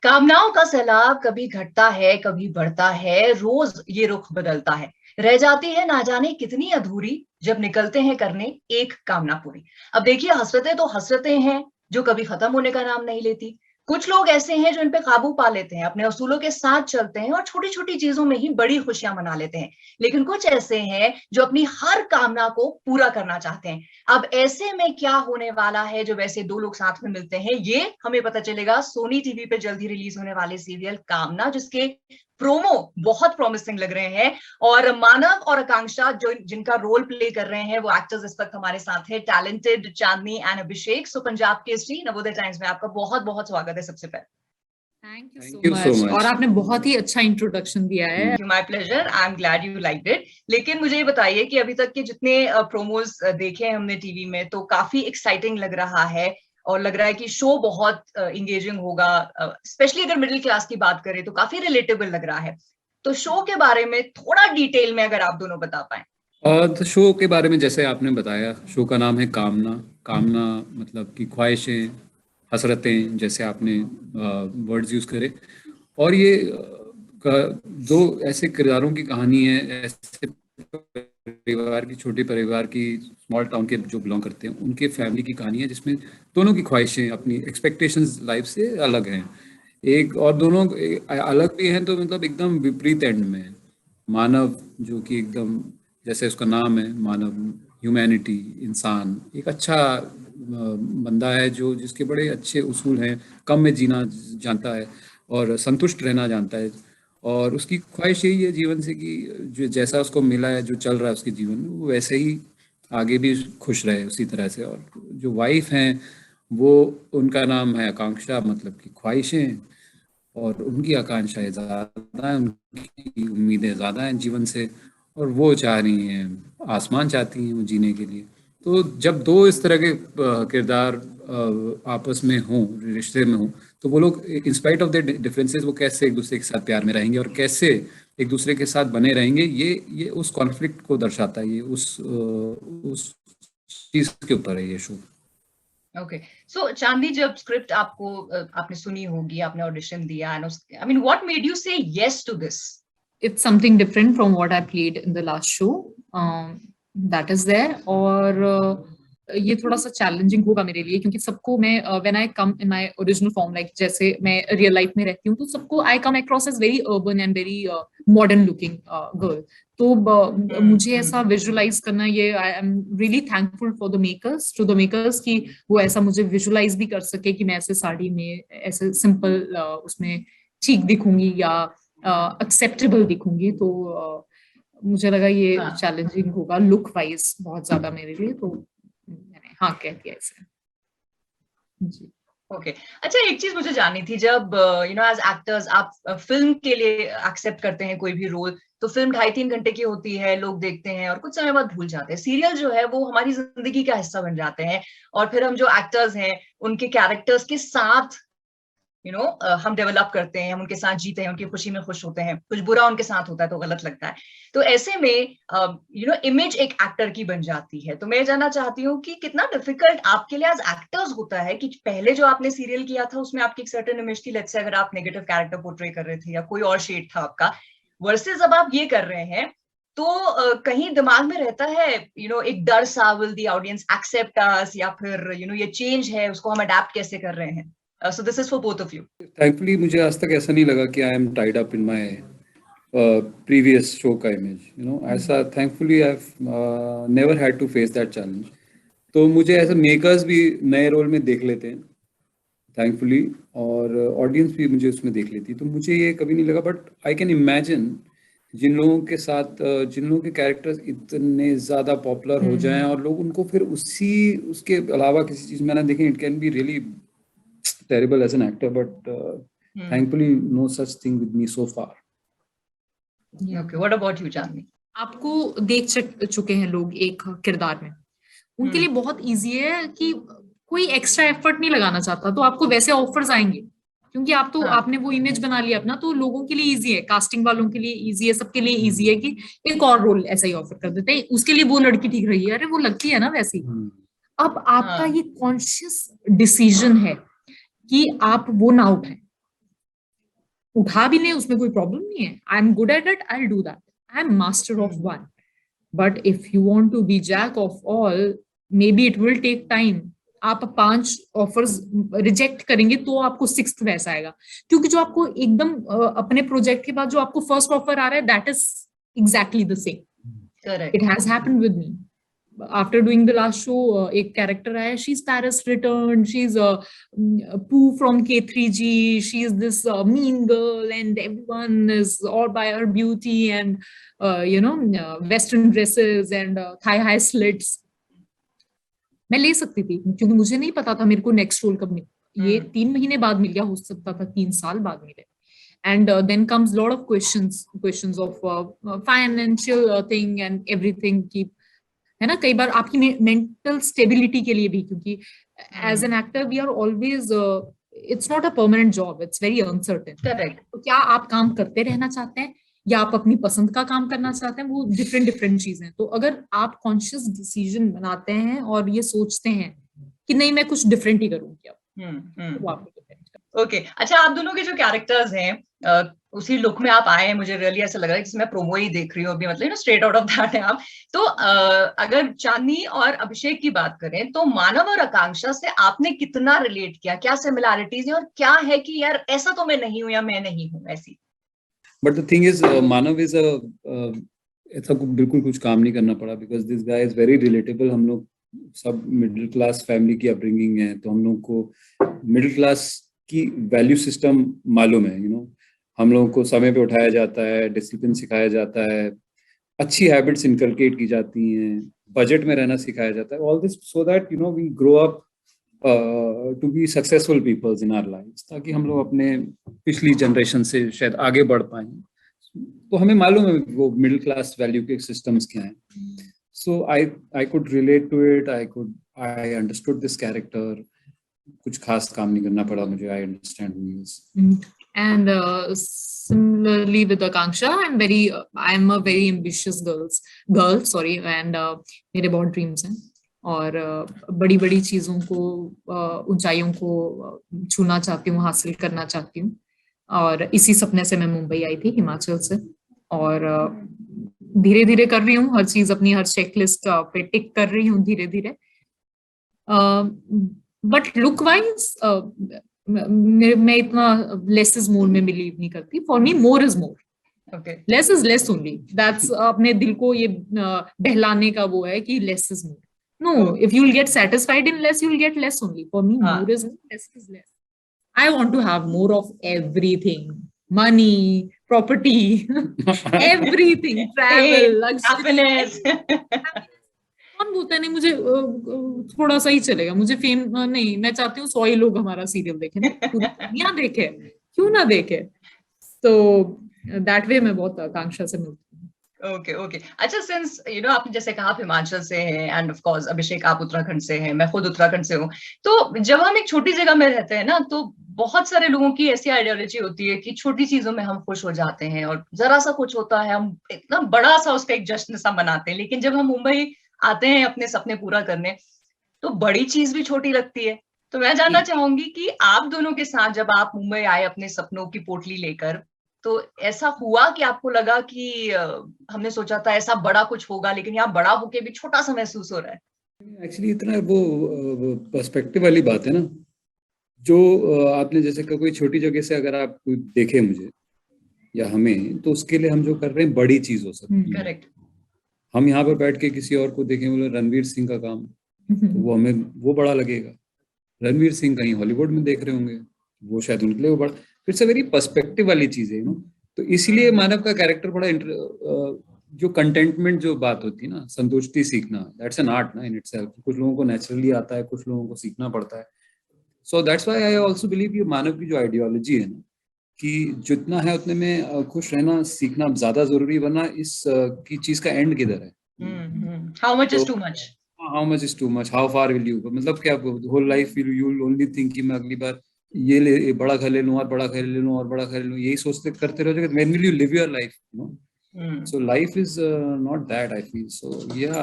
कामनाओं का सैलाब कभी घटता है कभी बढ़ता है, रोज ये रुख बदलता है। रह जाती है ना जाने कितनी अधूरी, जब निकलते हैं करने एक कामना पूरी। अब देखिए, हसरतें तो हसरतें हैं जो कभी खत्म होने का नाम नहीं लेती। कुछ लोग ऐसे हैं जो इन पे काबू पा लेते हैं, अपने असूलों के साथ चलते हैं और छोटी छोटी चीजों में ही बड़ी खुशियां मना लेते हैं। लेकिन कुछ ऐसे हैं जो अपनी हर कामना को पूरा करना चाहते हैं। अब ऐसे में क्या होने वाला है, जब ऐसे दो लोग साथ में मिलते हैं, ये हमें पता चलेगा सोनी टीवी पे जल्दी रिलीज होने वाले सीरियल कामना, जिसके प्रोमो बहुत प्रॉमिसिंग लग रहे हैं। और मानव और आकांक्षा जो जिनका रोल प्ले कर रहे हैं, वो एक्टर्स इस वक्त हमारे साथ है, talented Chandni and Abhishek. So Punjab Kesari Navodaya times में आपका बहुत बहुत स्वागत है सबसे पहले। Thank you thank so you so much. और मच। आपने बहुत ही अच्छा इंट्रोडक्शन दिया है। My pleasure, I am glad you liked it. लेकिन मुझे ये बताइए कि अभी तक के जितने प्रोमोज देखे हैं हमने टीवी में, तो काफी एक्साइटिंग लग रहा है और लग रहा है कि शो बहुत इंगेजिंग होगा। स्पेशली अगर मिडिल क्लास की बात करें तो काफी रिलेटेबल लग रहा है। तो शो के बारे में थोड़ा डिटेल में अगर आप दोनों बता पाए। तो शो के बारे में जैसे आपने बताया, शो का नाम है कामना। कामना मतलब कि ख्वाहिशें, हसरतें, जैसे आपने वर्ड्स यूज़ करे। और ये दो ऐसे किरदारों की कहानी है, ऐसे परिवार की, छोटे परिवार की, स्मॉल टाउन के जो बिलोंग करते हैं उनके फैमिली की कहानी है, जिसमें दोनों की ख्वाहिशें अपनी एक्सपेक्टेशंस लाइफ से अलग हैं। एक और दोनों अलग भी हैं तो मतलब एकदम विपरीत एंड में है। मानव जो कि एकदम, जैसे उसका नाम है मानव, ह्यूमैनिटी, इंसान, एक अच्छा बंदा है जो जिसके बड़े अच्छे उसूल हैं, कम में जीना जानता है और संतुष्ट रहना जानता है। और उसकी ख्वाहिश यही है जीवन से कि जो जैसा उसको मिला है, जो चल रहा है उसके जीवन में, वो वैसे ही आगे भी खुश रहे उसी तरह से। और जो वाइफ हैं वो, उनका नाम है आकांक्षा, मतलब कि ख्वाहिशें, और उनकी आकांक्षाएं ज़्यादा हैं, उनकी उम्मीदें ज़्यादा हैं जीवन से। और वो चाह रही हैं, आसमान चाहती हैं वो जीने के लिए। तो जब दो इस तरह के किरदार आपस में हों, रिश्ते में हों, तो वो लोग इंस्पाइट ऑफ द डिफरेंसेस वो कैसे एक दूसरे के साथ प्यार में रहेंगे और कैसे एक दूसरे के साथ बने रहेंगे, ये उस कॉन्फ्लिक्ट को दर्शाता है। ये उस चीज़ के ऊपर है ये शो। ओके, सो चांदी, जब स्क्रिप्ट आपने सुनी होगी, आपने ऑडिशन दिया, and I mean what made you say yes to this? It's something different from what I played in the last show. That is there. और ये थोड़ा सा चैलेंजिंग होगा मेरे लिए, क्योंकि सबको मैं when I come in my original form, like जैसे मैं रियल लाइफ में रहती हूँ, तो सबको I come across as very urban and very modern looking girl. तो मुझे ऐसा विजुअलाइज करना, ये I am really thankful for the makers, to the makers, कि वो ऐसा मुझे विजुअलाइज भी कर सके कि मैं ऐसे साड़ी में ऐसे सिंपल उसमें ठीक दिखूंगी या एक्सेप्टेबल दिखूंगी। तो मुझे लगा ये चैलेंजिंग होगा लुक वाइज बहुत ज्यादा मेरे लिए, तो मैंने हाँ कह दिया इसे। जी ओके, अच्छा, एक चीज मुझे जाननी थी। जब एज एक्टर्स आप फिल्म के लिए एक्सेप्ट करते हैं कोई भी रोल, तो फिल्म 2.5-3 घंटे की होती है, लोग देखते हैं और कुछ समय बाद भूल जाते हैं। सीरियल जो है वो हमारी जिंदगी का हिस्सा बन जाते हैं, और फिर हम जो एक्टर्स हैं उनके कैरेक्टर्स के साथ हम डेवलप करते हैं, हम उनके साथ जीते हैं, उनकी खुशी में खुश होते हैं। कुछ बुरा उनके साथ होता है तो गलत लगता है। तो ऐसे में इमेज एक एक्टर की बन जाती है। तो मैं जानना चाहती हूँ कि कितना डिफिकल्ट आपके लिए एज एक्टर्स होता है कि पहले जो आपने सीरियल किया था उसमें आपकी एक सर्टेन इमेज थी, लेट्स से अगर आप नेगेटिव कैरेक्टर पोर्ट्रे कर रहे थे या कोई और शेड था आपका, वर्सेस अब आप ये कर रहे हैं, तो कहीं दिमाग में रहता है एक डर सा, विल द ऑडियंस एक्सेप्ट अस, या फिर ये चेंज है उसको हम अडेप्ट कैसे कर रहे हैं? So this is for both of you. Thankfully मुझे आज तक ऐसा नहीं लगा कि I am tied up in my previous show का इमेज, ऐसा thankfully I have never had to face that challenge. तो मुझे ऐसा मेकर्स भी नए रोल में देख लेते हैं थैंकफुली, और ऑडियंस भी मुझे उसमें देख लेती है, तो मुझे ये कभी नहीं लगा। बट आई कैन इमेजिन जिन लोगों के साथ जिन लोगों के कैरेक्टर्स इतने ज़्यादा पॉपुलर हो जाएं और लोग उनको फिर उसके अलावा किसी चीज़ में ना देखें, it can be really terrible as an actor, but thankfully no such thing with me so far. Okay, what about you, Chandni? आपको देख चुके हैं लोग एक किरदार में, उनके लिए बहुत इजी है कि कोई एक्स्ट्रा एफर्ट नहीं लगाना चाहता, तो आपको वैसे ऑफर्स आएंगे, क्योंकि आप तो आपने वो इमेज बना लिया अपना। तो लोगों के लिए इजी है, कास्टिंग वालों के लिए इजी है, सबके लिए इजी है कि एक और रोल ऐसा ही ऑफर कर देते हैं, उसके लिए वो लड़की ठीक रही है, अरे वो लगती है ना वैसी। अब आपका ये कॉन्शियस डिसीजन है कि आप वो ना उठाएं, उठा भी ले उसमें कोई प्रॉब्लम नहीं है. I am good at it, I will do that. I am master of one. But if you want to be jack of all, maybe it will take time. आप 5 ऑफर्स रिजेक्ट करेंगे तो आपको 6th वैसा आएगा, क्योंकि जो आपको एकदम अपने प्रोजेक्ट के बाद जो आपको फर्स्ट ऑफर आ रहा है, that is exactly the same. Correct. It has happened with me. After doing the last show, एक character आया, she's Paris returned, she's Pooh from K3G, she's this mean girl, and everyone is all by her beauty and western dresses and thigh high slits. मैं ले सकती थी, क्योंकि मुझे नहीं पता था मेरे को नेक्स्ट रोल कब मिले. ये 3 महीने बाद मिल गया, हो सकता था 3 साल बाद मिले. And then comes lot of questions of financial thing and everything. है ना, कई बार आपकी मेंटल स्टेबिलिटी के लिए भी, क्योंकि as an actor we are always, it's not a permanent job, it's very uncertain. Correct. तो क्या आप काम करते रहना चाहते हैं या आप अपनी पसंद का काम करना चाहते हैं, वो डिफरेंट चीजें हैं. तो अगर आप कॉन्शियस डिसीजन बनाते हैं और ये सोचते हैं कि नहीं मैं कुछ डिफरेंट ही करूंगी अब, तो आपको डिफरेंट. ओके. अच्छा, आप दोनों के जो कैरेक्टर्स हैं उसी लुक में आप आए हैं, मुझे रियली ऐसा लग रहा है कि मैं प्रोमो ही देख रही हूँ अभी, मतलब स्ट्रेट आउट ऑफ दैट है आप. तो अगर चांदनी और अभिषेक की बात करें तो मानव और आकांक्षा से आपने कितना रिलेट किया, क्या सिमिलैरिटीज है और क्या है कि यार ऐसा तो मैं नहीं हूँ या मैं नहीं हूँ ऐसी. But the thing is Manav is ऐसा बिल्कुल कुछ काम नहीं करना पड़ा, because this guy is very relatable. हम लोग सब मिडिल क्लास फैमिली की अपब्रिंगिंग है, तो हम लोग को मिडिल क्लास की वैल्यू सिस्टम मालूम है. हम लोगों को समय पे उठाया जाता है, डिसिप्लिन सिखाया जाता है, अच्छी हैबिट्स इनकलकेट की जाती हैं, बजट में रहना सिखाया जाता है. All this so that we grow up to be successful peoples in our lives, ताकि हम लोग अपने पिछली जनरेशन से शायद आगे बढ़ पाए. तो हमें मालूम है वो मिडिल क्लास वैल्यू के सिस्टम्स क्या हैं. So I could relate to it, I understood this character. कुछ खास काम नहीं करना पड़ा मुझे. I understand who he is. And similarly with Akanksha, I'm a very ambitious girl, sorry, and मेरे बहुत ड्रीम्स हैं और बड़ी बड़ी चीजों को, ऊंचाइयों को छूना चाहती हूँ, हासिल करना चाहती हूँ. और इसी सपने से मैं मुंबई आई थी हिमाचल से, और धीरे धीरे कर रही हूँ हर चीज, अपनी हर चेकलिस्ट पे टिक कर रही हूँ धीरे धीरे. बट लुक वाइज मैं इतना लेस इज मोर में बिलीव नहीं करती. For me more is more, less is less only. That's अपने दिल को ये बहलाने का वो है कि less is more. No, if you will get satisfied in less, you will get less only. For me more is more, less is less. I want to have more of everything. Money, property, everything, travel, happiness. कौन बोलता है नहीं मुझे थोड़ा सा ही चलेगा, मुझे fame नहीं. मैं चाहती हूँ 100 ही लोग हमारा सीरियल देखें, पूरी दुनिया देखे, क्यों ना देखे. तो दैट वे मैं बहुत आकांक्षा से मिलती हूँ. ओके. अच्छा, सिंस आपने जैसे कहा आप हिमाचल से हैं, एंड ऑफ कोर्स अभिषेक आप उत्तराखंड से हैं, मैं खुद उत्तराखंड से हूँ. तो जब हम एक छोटी जगह में रहते हैं ना, तो बहुत सारे लोगों की ऐसी आइडियोलॉजी होती है कि छोटी चीजों में हम खुश हो जाते हैं, और जरा सा कुछ होता है हम इतना बड़ा सा उसका एक जश्न सा मनाते हैं. लेकिन जब हम मुंबई आते हैं अपने सपने पूरा करने, तो बड़ी चीज भी छोटी लगती है. तो मैं जानना चाहूंगी कि आप दोनों के साथ जब आप मुंबई आए अपने सपनों की पोटली लेकर, तो ऐसा हुआ कि आपको लगा कि हमने सोचा था ऐसा बड़ा कुछ होगा, लेकिन यहाँ बड़ा होके भी छोटा सा महसूस हो रहा है. एक्चुअली इतना वो पर्सपेक्टिव वाली बात है ना, जो आपने जैसे कहा, कोई छोटी जगह से अगर आप देखे मुझे या हमें, तो उसके लिए हम जो कर रहे हैं बड़ी चीज हो सकती है. करेक्ट. हम यहाँ पर बैठ के किसी और को देखें, बोले रणवीर सिंह का काम, तो वो हमें वो बड़ा लगेगा. रणवीर सिंह कहीं हॉलीवुड में देख रहे होंगे, वो शायद उनके लिए वो बड़ा. फिर से वेरी पर्सपेक्टिव वाली चीज है. तो इसीलिए मानव का कैरेक्टर बड़ा जो कंटेंटमेंट जो बात होती है ना, संतुष्टि सीखना, दैट्स एन आर्ट ना इन इटसेल्फ. कुछ लोगों को नेचुरली आता है, कुछ लोगों को सीखना पड़ता है. So that's why I also believe ये मानव की जो आइडियोलॉजी है ना, कि जितना है उतने में खुश रहना सीखना ज्यादा जरूरी, वरना इस की चीज का एंड किधर है. How much is too much. How much is too much, how far will you, मतलब क्या whole life you will only think कि मैं अगली बार ये बड़ा घर ले लूं और बड़ा घर ले लूं और बड़ा घर ले लूं, यही सोचते करते रहोगे. When will you live your life, so life is not that, I feel. So yeah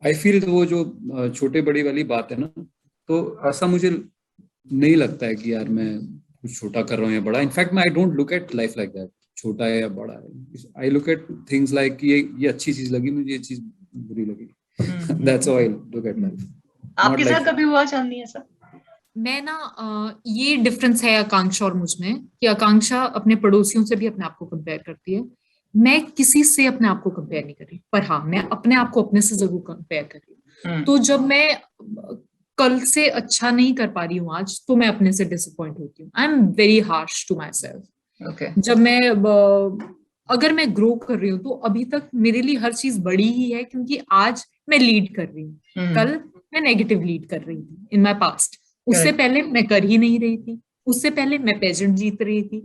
I feel वो जो छोटे बड़ी वाली बात है ना, तो ऐसा मुझे नहीं लगता है कि यार मैं कुछ छोटा कर रहा हूँ या बड़ा. इनफैक्ट मैं I don't look at life like that, छोटा है या बड़ा है. I look at things like ये अच्छी चीज लगी मुझे, ये चीज बुरी लगी. That's how I look at life. आपके साथ कभी हुआ चांदनी ऐसा? मैं ना ये डिफरेंस है आकांक्षा और मुझ में कि आकांक्षा अपने पड़ोसियों से भी अपने आप को कंपेयर करती है. मैं किसी से अपने आप को कंपेयर नहीं कर रही, पर हाँ मैं अपने आप को अपने से जरूर कंपेयर कर रही हूँ. तो जब मैं कल से अच्छा नहीं कर पा रही हूँ आज, तो मैं अपने से डिसअपॉइंट होती हूँ. I am very harsh to myself. जब मैं अगर मैं ग्रो कर रही हूँ तो अभी तक मेरे लिए हर चीज बड़ी ही है, क्योंकि आज मैं लीड कर रही हूँ. कल मैं नेगेटिव लीड कर रही थी इन माई पास्ट. उससे पहले मैं कर ही नहीं रही थी. उससे पहले मैं पेजेंट जीत रही थी.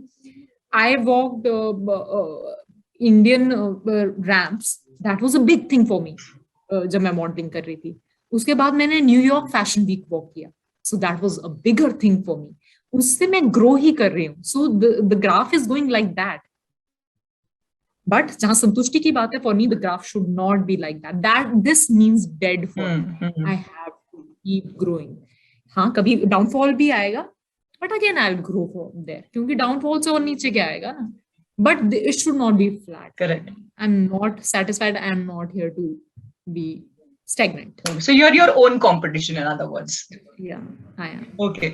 I walked Indian ramps, that was a big thing for मी जब मैं मॉडलिंग कर रही थी. उसके बाद मैंने न्यूयॉर्क फैशन वीक वॉक किया, so that was a bigger thing for me. उससे मैं ग्रो ही कर रही हूँ. So the graph is going like that. But जहां संतुष्टि की बात है, for me the graph should not be like that. That this means dead for me. I have to keep growing. हाँ कभी डाउनफॉल भी आएगा, but again I will grow from there, क्योंकि डाउनफॉल से और नीचे क्या आएगा ना. But it should not be flat. Correct. I am not satisfied. I am not here to be stagnant. So you're your own competition, in other words. Yeah, I am. Okay.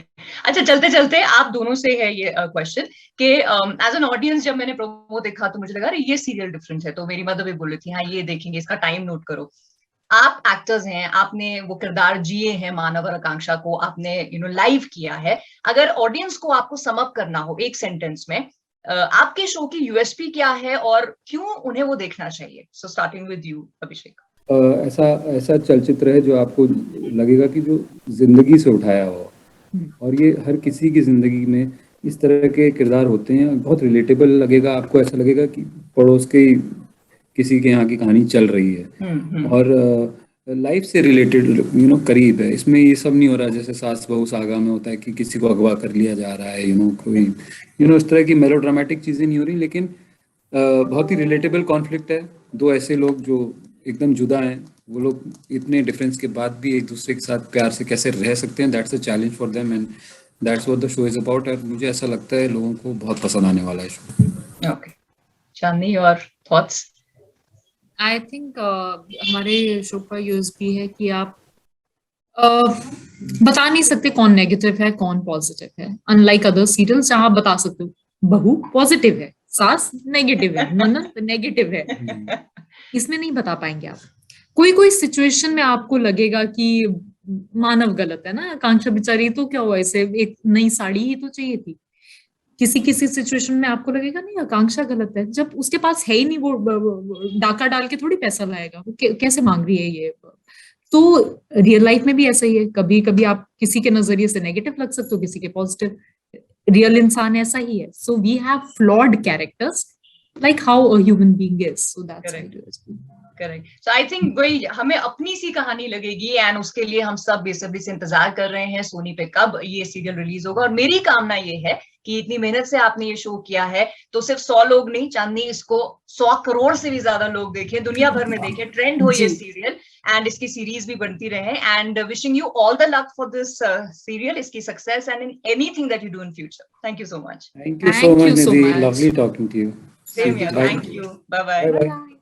अच्छा चलते चलते आप दोनों से है ये क्वेश्चन कि as an audience जब मैंने प्रोमो देखा तो मुझे लगा अरे ये सीरियल डिफरेंट है. तो मेरी मदर भी बोल रही थी हाँ ये देखेंगे, इसका टाइम नोट करो. आप एक्टर्स हैं, आपने वो किरदार जिए हैं मानव और आकांक्षा को, आपने लाइव किया है. अगर ऑडियंस को आपको सम अप करना हो एक सेंटेंस में, आपके शो की यूएसपी क्या है और क्यों उन्हें वो देखना चाहिए? सो स्टार्टिंग विद यू अभिषेक. ऐसा चलचित्र है जो आपको लगेगा कि जो जिंदगी से उठाया हो, और ये हर किसी की जिंदगी में इस तरह के किरदार होते हैं. बहुत रिलेटेबल लगेगा आपको. ऐसा लगेगा कि पड़ोस के किसी के यहाँ की कहानी चल रही है और लाइफ से रिलेटेड करीब है. इसमें ये सब नहीं हो रहा जैसे सास बहू सागा में होता है कि किसी को अगवा कर लिया जा रहा है, कोई इस तरह की मेलोड्रामेटिक चीजें नहीं हो रही. लेकिन बहुत ही रिलेटेबल कॉन्फ्लिक्ट है. दो ऐसे लोग जो एकदम जुदा हैं, वो लोग इतने डिफरेंस के बाद भी एक दूसरे के साथ प्यार से कैसे रह सकते हैं. That's a challenge for them and that's what the show is about. और मुझे ऐसा लगता है लोगों को बहुत पसंद आने वाला है show. Okay Chandni, your thoughts? I think हमारे शो का यूएसपी है कि आप बता नहीं सकते कौन नेगेटिव है कौन पॉजिटिव है. अनलाइक अदर सीरियल्स जहां आप बता सकते हो बहू पॉजिटिव है, सास नेगेटिव है, ननद नेगेटिव है. इसमें नहीं बता पाएंगे आप. कोई सिचुएशन में आपको लगेगा कि मानव गलत है ना, आकांक्षा बेचारी तो क्या हुआ, इसे एक नई साड़ी ही तो चाहिए थी. किसी सिचुएशन में आपको लगेगा नहीं आकांक्षा गलत है, जब उसके पास है ही नहीं, वो डाका डाल के थोड़ी पैसा लाएगा, वो कैसे मांग रही है ये. तो रियल लाइफ में भी ऐसा ही है. कभी कभी आप किसी के नजरिए से नेगेटिव लग सकते हो, किसी के पॉजिटिव. रियल इंसान ऐसा ही है. So we have flawed characters like how a human being is. So that's correct. So I think वही हमें अपनी सी कहानी लगेगी एंड उसके लिए हम सब बेसब्री से इंतजार कर रहे हैं सोनी पे कब ये सीरियल रिलीज होगा. और मेरी कामना ये है कि इतनी मेहनत से आपने ये शो किया है तो सिर्फ 100 लोग नहीं, चांदनी इसको 100 करोड़ से भी ज्यादा लोग देखें, दुनिया भर में देखें, ट्रेंड हो ये सीरियल एंड इसकी सीरीज भी बनती रहे. And wishing you all the luck for this serial, इसकी success and in anything that you do in future. Thank you so much. Thank you so much, Nidhi. Lovely talking to you. Same here. Thank you. Bye-bye. Bye-bye.